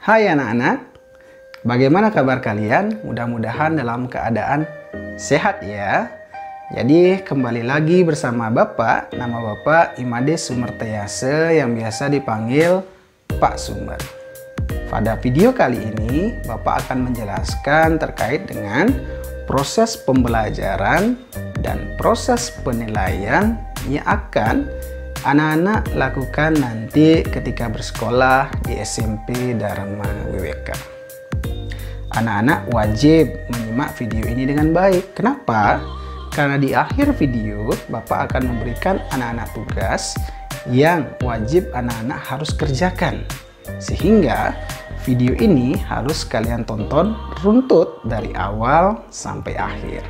Hai anak-anak, bagaimana kabar kalian? Mudah-mudahan dalam keadaan sehat ya. Jadi kembali lagi bersama Bapak, nama Bapak Imade Sumertayase yang biasa dipanggil Pak Sumer. Pada video kali ini, Bapak akan menjelaskan terkait dengan proses pembelajaran dan proses penilaian yang akan anak-anak lakukan nanti ketika bersekolah di SMP Dharma WWK. Anak-anak wajib menyimak video ini dengan baik. Kenapa? Karena di akhir video Bapak akan memberikan anak-anak tugas yang wajib anak-anak harus kerjakan. Sehingga video ini harus kalian tonton runtut dari awal sampai akhir.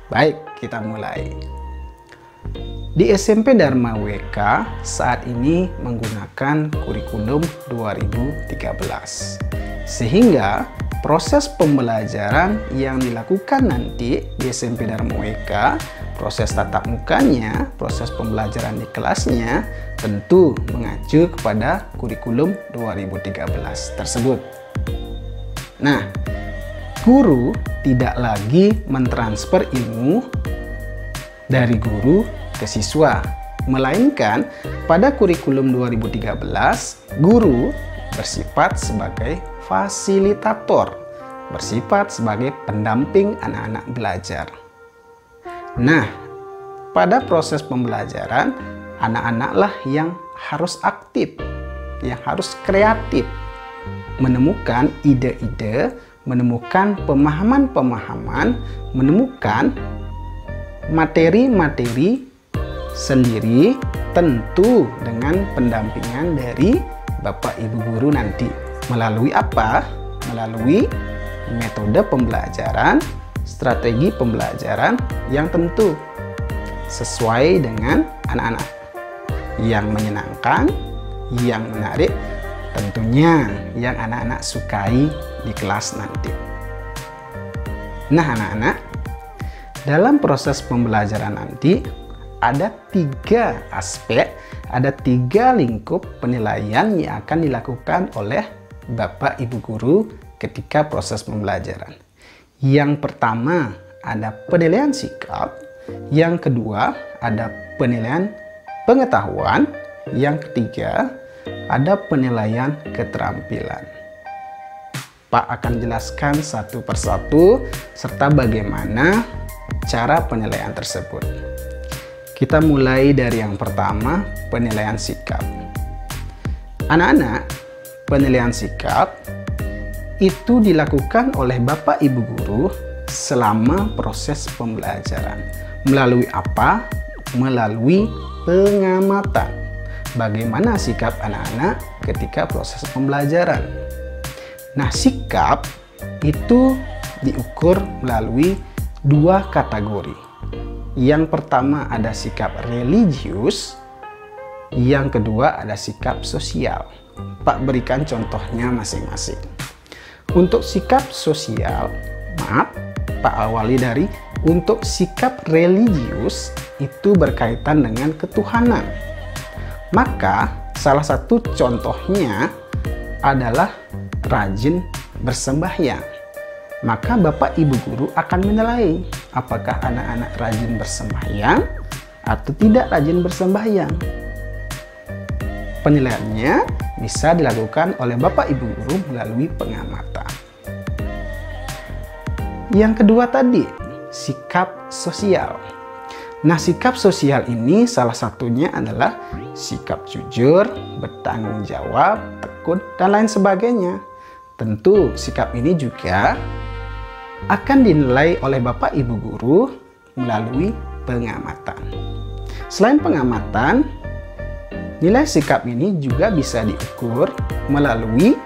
Baik, kita mulai. Di SMP Dharma WK saat ini menggunakan kurikulum 2013. Sehingga proses pembelajaran yang dilakukan nanti di SMP Dharma WK, proses tatap mukanya, proses pembelajaran di kelasnya tentu mengacu kepada kurikulum 2013 tersebut. Nah, guru tidak lagi mentransfer ilmu dari guru ke siswa, melainkan pada kurikulum 2013, guru bersifat sebagai fasilitator, bersifat sebagai pendamping anak-anak belajar. Nah, pada proses pembelajaran, anak-anaklah yang harus aktif, yang harus kreatif, menemukan ide-ide, menemukan pemahaman-pemahaman, menemukan materi-materi sendiri, tentu dengan pendampingan dari Bapak Ibu Guru nanti. Melalui apa? Melalui metode pembelajaran, strategi pembelajaran yang tentu sesuai dengan anak-anak, yang menyenangkan, yang menarik, tentunya yang anak-anak sukai di kelas nanti. Nah anak-anak, dalam proses pembelajaran nanti ada 3 aspek, ada 3 lingkup penilaian yang akan dilakukan oleh Bapak Ibu Guru ketika proses pembelajaran. Yang pertama ada penilaian sikap, yang kedua ada penilaian pengetahuan, yang ketiga ada penilaian keterampilan. Pak akan jelaskan satu persatu serta bagaimana cara penilaian tersebut. Kita mulai dari yang pertama, penilaian sikap. Anak-anak, penilaian sikap itu dilakukan oleh Bapak Ibu Guru selama proses pembelajaran. Melalui apa? Melalui pengamatan. Bagaimana sikap anak-anak ketika proses pembelajaran. Nah, sikap itu diukur melalui 2 kategori. Yang pertama ada sikap religius, yang kedua ada sikap sosial. Pak berikan contohnya masing-masing. Untuk sikap sosial, maaf, Pak awali dari untuk sikap religius itu berkaitan dengan ketuhanan. Maka salah satu contohnya adalah rajin bersembahyang. Maka Bapak Ibu Guru akan menilai apakah anak-anak rajin bersembahyang atau tidak rajin bersembahyang. Penilaiannya bisa dilakukan oleh Bapak Ibu Guru melalui pengamatan. Yang kedua tadi, sikap sosial. Nah, sikap sosial ini salah satunya adalah sikap jujur, bertanggung jawab, tekun, dan lain sebagainya. Tentu sikap ini juga akan dinilai oleh Bapak Ibu Guru melalui pengamatan. Selain pengamatan, nilai sikap ini juga bisa diukur melalui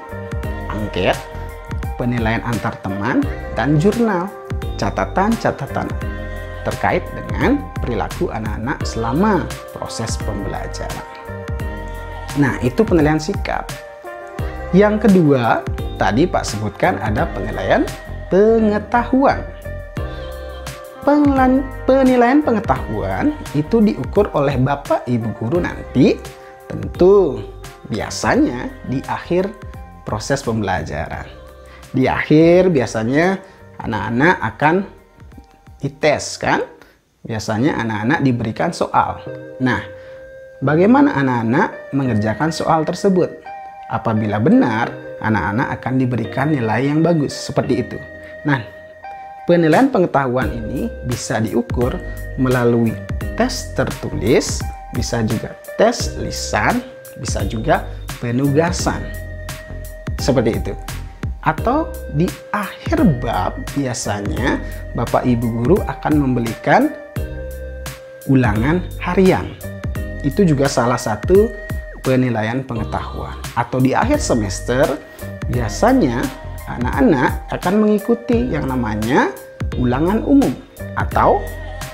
angket, penilaian antar teman, dan jurnal, catatan-catatan terkait dengan perilaku anak-anak selama proses pembelajaran. Nah, itu penilaian sikap. Yang kedua, tadi Pak sebutkan ada penilaian pengetahuan. Penilaian pengetahuan itu diukur oleh Bapak Ibu guru nanti, tentu biasanya di akhir proses pembelajaran. Di akhir biasanya anak-anak akan dites kan? Biasanya anak-anak diberikan soal. Nah, bagaimana anak-anak mengerjakan soal tersebut? Apabila benar, anak-anak akan diberikan nilai yang bagus, seperti itu. Nah, penilaian pengetahuan ini bisa diukur melalui tes tertulis, bisa juga tes lisan, bisa juga penugasan. Seperti itu. Atau di akhir bab biasanya Bapak Ibu guru akan memberikan ulangan harian. Itu juga salah satu penilaian pengetahuan. Atau di akhir semester biasanya anak-anak akan mengikuti yang namanya ulangan umum atau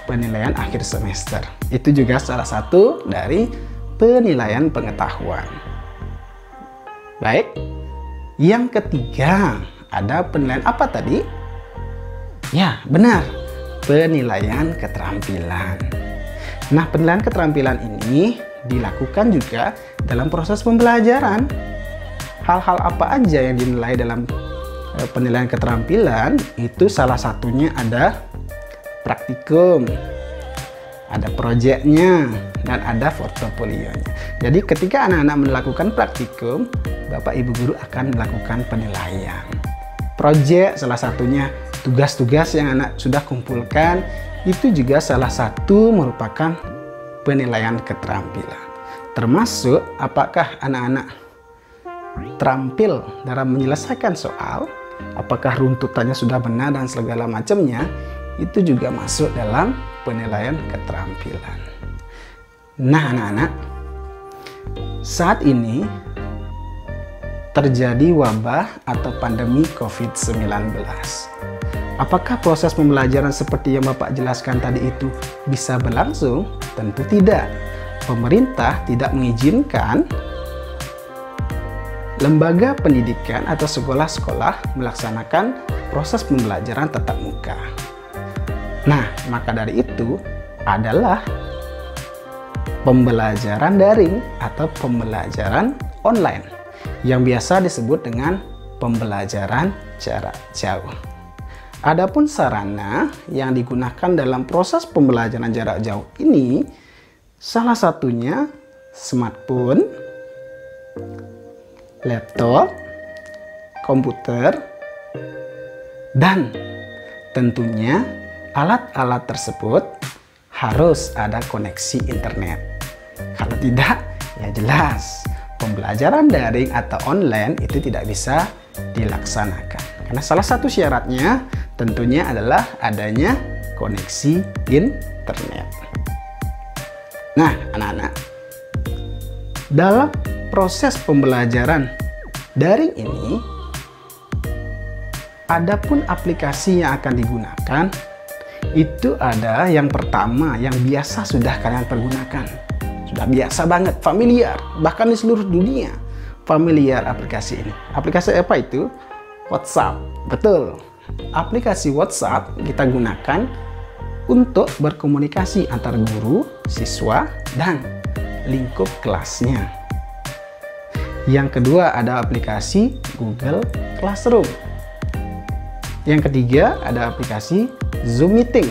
penilaian akhir semester. Itu juga salah satu dari penilaian pengetahuan. Baik, yang ketiga ada penilaian apa tadi? Ya, benar, penilaian keterampilan. Nah, penilaian keterampilan ini dilakukan juga dalam proses pembelajaran. Hal-hal apa aja yang dinilai dalam penilaian keterampilan itu salah satunya ada praktikum, ada proyeknya, dan ada portofolionya. Jadi ketika anak-anak melakukan praktikum, Bapak Ibu guru akan melakukan penilaian. Proyek salah satunya, tugas-tugas yang anak sudah kumpulkan itu juga salah satu merupakan penilaian keterampilan. Termasuk apakah anak-anak terampil dalam menyelesaikan soal, apakah runtutannya sudah benar dan segala macamnya, itu juga masuk dalam penilaian keterampilan. Nah, anak-anak, saat ini terjadi wabah atau pandemi COVID-19. Apakah proses pembelajaran seperti yang Bapak jelaskan tadi itu bisa berlangsung? Tentu tidak. Pemerintah tidak mengizinkan lembaga pendidikan atau sekolah-sekolah melaksanakan proses pembelajaran tatap muka. Nah, maka dari itu adalah pembelajaran daring atau pembelajaran online yang biasa disebut dengan pembelajaran jarak jauh. Adapun sarana yang digunakan dalam proses pembelajaran jarak jauh ini salah satunya smartphone, laptop, komputer, dan tentunya alat-alat tersebut harus ada koneksi internet. Kalau tidak, ya jelas pembelajaran daring atau online itu tidak bisa dilaksanakan. Karena salah satu syaratnya tentunya adalah adanya koneksi internet. Nah, anak-anak, dalam proses pembelajaran daring ini, adapun aplikasi yang akan digunakan itu ada yang pertama yang biasa sudah kalian pergunakan. Sudah biasa banget, familiar, bahkan di seluruh dunia familiar aplikasi ini. Aplikasi apa itu? WhatsApp. Betul. Aplikasi WhatsApp kita gunakan untuk berkomunikasi antar guru, siswa, dan lingkup kelasnya. Yang kedua ada aplikasi Google Classroom. Yang ketiga ada aplikasi Zoom Meeting.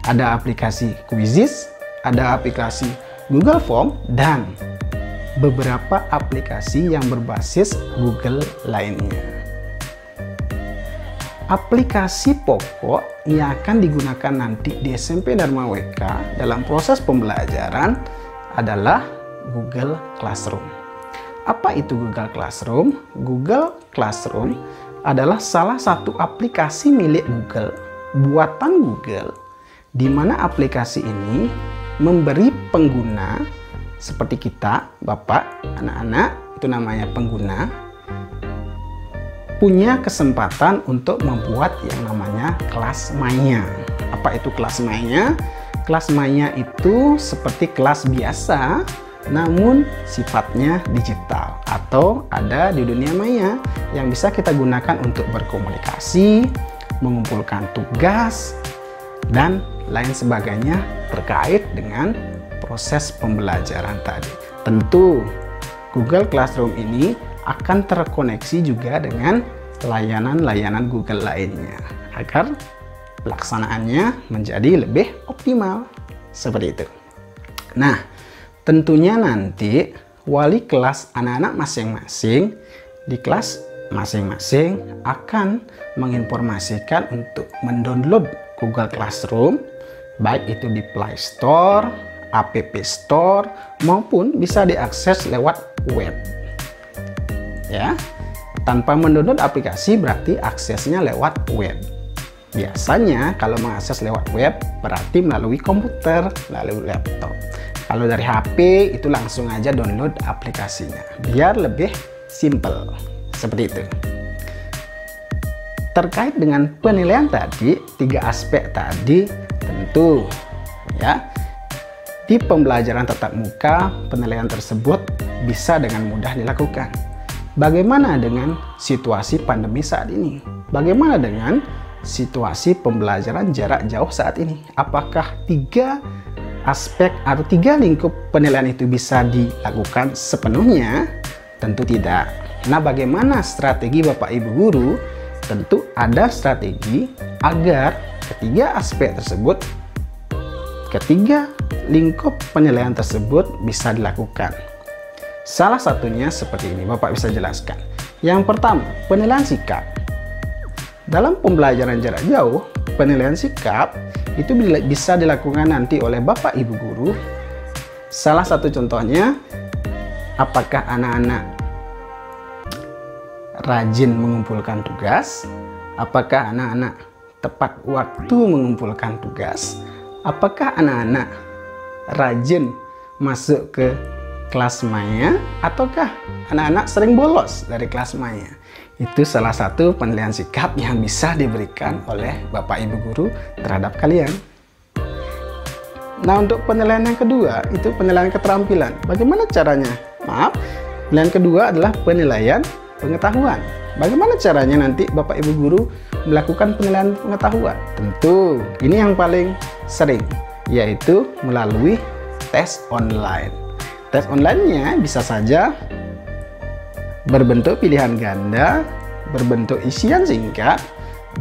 Ada aplikasi Quizizz, ada aplikasi Google Form, dan beberapa aplikasi yang berbasis Google lainnya. Aplikasi pokok yang akan digunakan nanti di SMP Dharma WK dalam proses pembelajaran adalah Google Classroom. Apa itu Google Classroom? Google Classroom adalah salah satu aplikasi milik Google, buatan Google, di mana aplikasi ini memberi pengguna seperti kita, Bapak, anak-anak, itu namanya pengguna, punya kesempatan untuk membuat yang namanya kelas maya. Apa itu kelas maya? Kelas maya itu seperti kelas biasa namun sifatnya digital atau ada di dunia maya yang bisa kita gunakan untuk berkomunikasi, mengumpulkan tugas, dan lain sebagainya terkait dengan proses pembelajaran tadi. Tentu Google Classroom ini akan terkoneksi juga dengan layanan-layanan Google lainnya agar pelaksanaannya menjadi lebih optimal seperti itu. Nah, tentunya nanti wali kelas anak-anak masing-masing di kelas masing-masing akan menginformasikan untuk mendownload Google Classroom, baik itu di Play Store, App Store, maupun bisa diakses lewat web. Ya, tanpa mendownload aplikasi berarti aksesnya lewat web. Biasanya kalau mengakses lewat web berarti melalui komputer, melalui laptop. Kalau dari HP itu langsung aja download aplikasinya biar lebih simple. Seperti itu. Terkait dengan penilaian tadi, 3 aspek tadi tentu ya di pembelajaran tatap muka penilaian tersebut bisa dengan mudah dilakukan. Bagaimana dengan situasi pandemi saat ini? Bagaimana dengan situasi pembelajaran jarak jauh saat ini? Apakah 3 aspek atau 3 lingkup penilaian itu bisa dilakukan sepenuhnya? Tentu tidak. Nah, bagaimana strategi Bapak Ibu Guru? Tentu ada strategi agar ketiga aspek tersebut, ketiga lingkup penilaian tersebut bisa dilakukan. Salah satunya seperti ini, Bapak bisa jelaskan. Yang pertama, penilaian sikap. Dalam pembelajaran jarak jauh, penilaian sikap itu bisa dilakukan nanti oleh Bapak Ibu Guru. Salah satu contohnya, apakah anak-anak rajin mengumpulkan tugas? Apakah anak-anak tepat waktu mengumpulkan tugas? Apakah anak-anak rajin masuk ke kelas maya? Ataukah anak-anak sering bolos dari kelas maya? Itu salah satu penilaian sikap yang bisa diberikan oleh Bapak Ibu Guru terhadap kalian. Nah, untuk penilaian yang kedua, itu penilaian keterampilan. Bagaimana caranya? Penilaian kedua adalah penilaian pengetahuan. Bagaimana caranya nanti Bapak Ibu Guru melakukan penilaian pengetahuan? Tentu, ini yang paling sering, yaitu melalui tes online. Tes online-nya bisa saja berbentuk pilihan ganda, berbentuk isian singkat,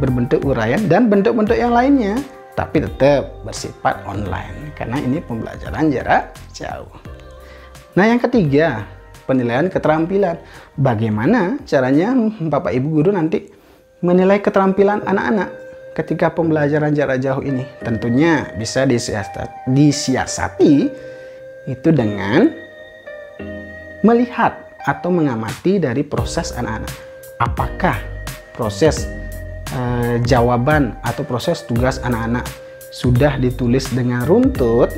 berbentuk uraian, dan bentuk-bentuk yang lainnya. Tapi tetap bersifat online, karena ini pembelajaran jarak jauh. Nah, yang ketiga, penilaian keterampilan. Bagaimana caranya Bapak Ibu Guru nanti menilai keterampilan anak-anak ketika pembelajaran jarak jauh ini? Tentunya bisa disiasati itu dengan melihat atau mengamati dari proses anak-anak. Apakah proses jawaban atau proses tugas anak-anak sudah ditulis dengan runtut,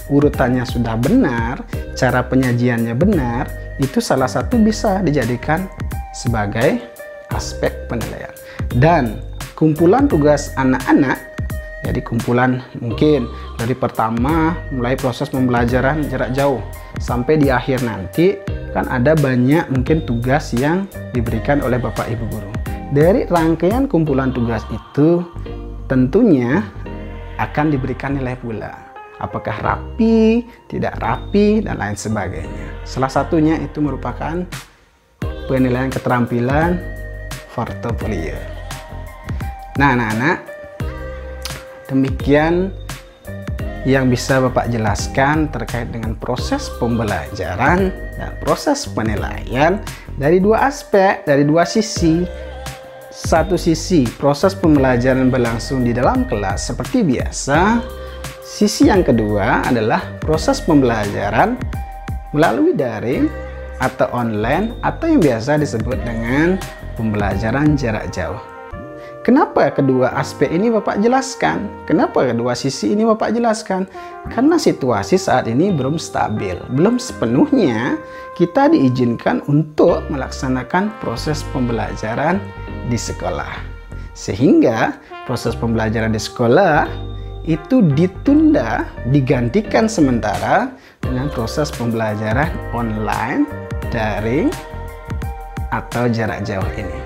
urutannya sudah benar, cara penyajiannya benar, itu salah satu bisa dijadikan sebagai aspek penilaian. Dan kumpulan tugas anak-anak, jadi kumpulan mungkin dari pertama mulai proses pembelajaran jarak jauh sampai di akhir nanti, kan ada banyak mungkin tugas yang diberikan oleh Bapak Ibu Guru. Dari rangkaian kumpulan tugas itu tentunya akan diberikan nilai pula. Apakah rapi, tidak rapi, dan lain sebagainya. Salah satunya itu merupakan penilaian keterampilan portofolio. Nah, anak-anak, demikian yang bisa Bapak jelaskan terkait dengan proses pembelajaran dan proses penilaian dari 2 aspek, dari 2 sisi. Satu sisi proses pembelajaran berlangsung di dalam kelas seperti biasa. Sisi yang kedua adalah proses pembelajaran melalui daring atau online atau yang biasa disebut dengan pembelajaran jarak jauh. Kenapa kedua aspek ini Bapak jelaskan? Kenapa kedua sisi ini Bapak jelaskan? Karena situasi saat ini belum stabil, belum sepenuhnya kita diizinkan untuk melaksanakan proses pembelajaran di sekolah. Sehingga proses pembelajaran di sekolah itu ditunda, digantikan sementara dengan proses pembelajaran online, daring, atau jarak jauh ini.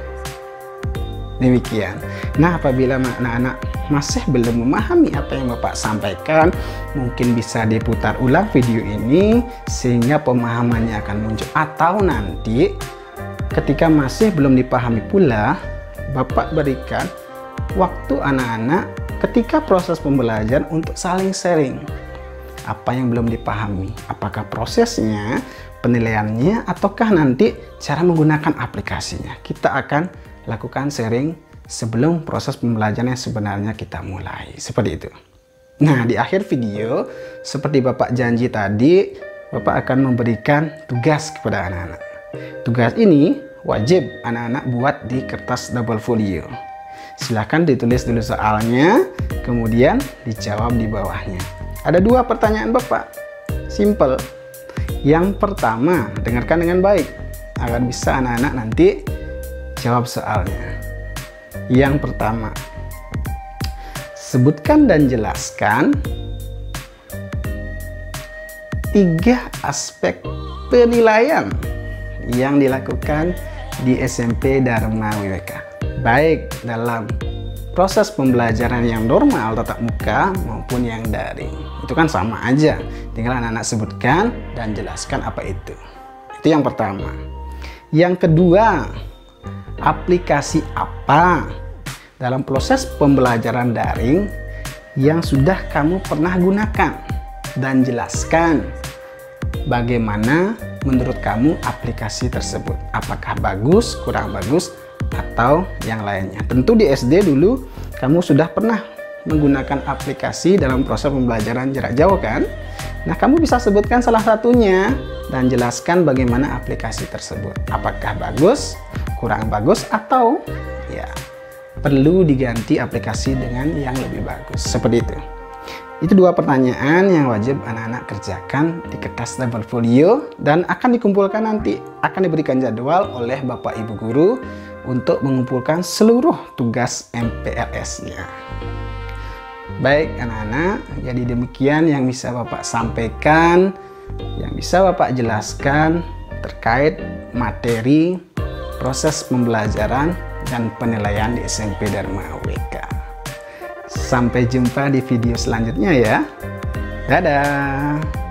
Demikian. Nah, apabila anak-anak masih belum memahami apa yang Bapak sampaikan, mungkin bisa diputar ulang video ini sehingga pemahamannya akan muncul. Atau nanti ketika masih belum dipahami pula, Bapak berikan waktu anak-anak ketika proses pembelajaran untuk saling sharing apa yang belum dipahami, apakah prosesnya, penilaiannya, ataukah nanti cara menggunakan aplikasinya. Kita akan lakukan sharing sebelum proses pembelajaran yang sebenarnya kita mulai, seperti itu. Nah, di akhir video seperti Bapak janji tadi, Bapak akan memberikan tugas kepada anak-anak. Tugas ini wajib anak-anak buat di kertas double folio. Silahkan ditulis dulu soalnya, kemudian dijawab di bawahnya. Ada 2 pertanyaan Bapak, simple. Yang pertama, dengarkan dengan baik agar bisa anak-anak nanti jawab soalnya. Yang pertama, sebutkan dan jelaskan 3 aspek penilaian yang dilakukan di SMP Dharma WWK, baik dalam proses pembelajaran yang normal tatap muka maupun yang daring. Itu kan sama aja, tinggal anak-anak sebutkan dan jelaskan apa itu. Itu yang pertama. Yang kedua, aplikasi apa dalam proses pembelajaran daring yang sudah kamu pernah gunakan, dan jelaskan bagaimana menurut kamu aplikasi tersebut. Apakah bagus, kurang bagus, atau yang lainnya. Tentu di SD dulu kamu sudah pernah menggunakan aplikasi dalam proses pembelajaran jarak jauh kan? Nah, kamu bisa sebutkan salah satunya dan jelaskan bagaimana aplikasi tersebut. Apakah bagus, kurang bagus, atau ya perlu diganti aplikasi dengan yang lebih bagus. Seperti itu. Itu 2 pertanyaan yang wajib anak-anak kerjakan di kertas double folio dan akan dikumpulkan nanti. Akan diberikan jadwal oleh Bapak Ibu Guru untuk mengumpulkan seluruh tugas MPLS-nya. Baik anak-anak, jadi demikian yang bisa Bapak sampaikan, yang bisa Bapak jelaskan terkait materi proses pembelajaran dan penilaian di SMP Dharma WWK. Sampai jumpa di video selanjutnya ya. Dadah.